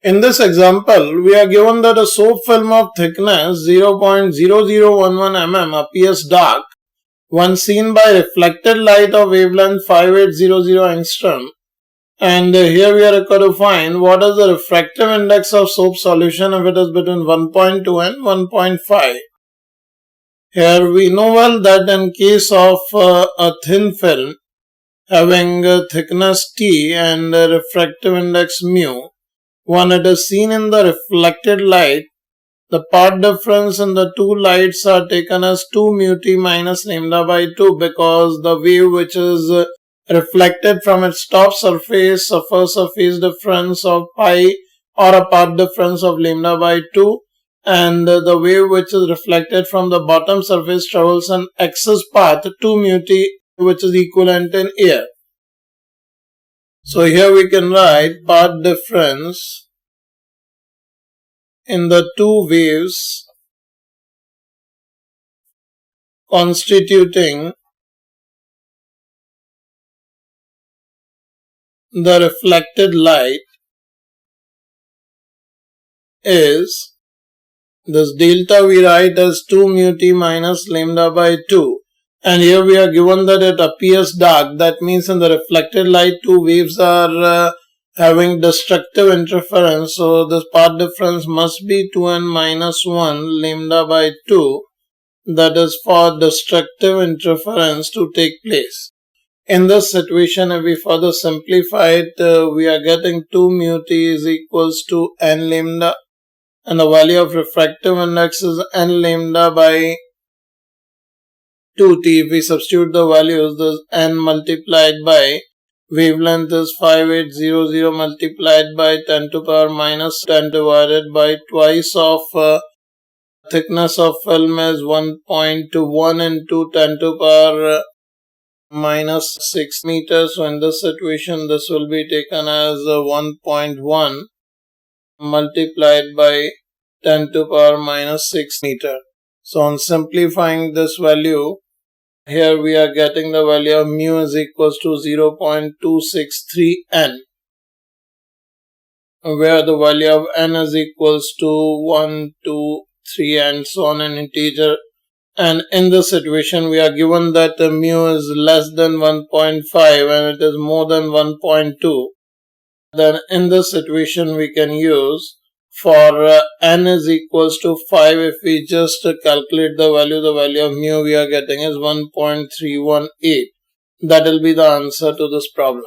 In this example, we are given that a soap film of thickness 0.0011 mm appears dark when seen by reflected light of wavelength 5800 angstrom. And here we are required to find what is the refractive index of soap solution if it is between 1.2 and 1.5. Here we know well that in case of a thin film having thickness T and refractive index mu, when it is seen in the reflected light, the path difference in the two lights are taken as 2 mu t minus lambda by 2 because the wave which is reflected from its top surface suffers a phase difference of pi or a path difference of lambda by 2, and the wave which is reflected from the bottom surface travels an axis path 2 mu t, which is equivalent in air. So here we can write path difference in the two waves constituting the reflected light is this delta we write as 2 mu t minus lambda by 2. And here we are given that it appears dark. That means in the reflected light, two waves are having destructive interference. So this path difference must be 2n minus 1 lambda by 2. That is for destructive interference to take place. In this situation, if we further simplify it, we are getting 2 mu t is equals to n lambda. And the value of refractive index is n lambda by 2t. If we substitute the values, this n multiplied by wavelength is 5800 multiplied by 10 to power minus 10 divided by twice of thickness of film is 1.1 into 10 to power minus 6 meters. So in this situation, this will be taken as 1.1 multiplied by 10 to power minus 6 meter. So on simplifying this value, here we are getting the value of mu is equals to 0.263 n, where the value of n is equals to 1, 2, 3 and so on in integer. And in this situation, we are given that the mu is less than 1.5 and it is more than 1.2. Then in this situation, we can use for n is equals to 5, if we just calculate the value of mu we are getting is 1.318. That will be the answer to this problem.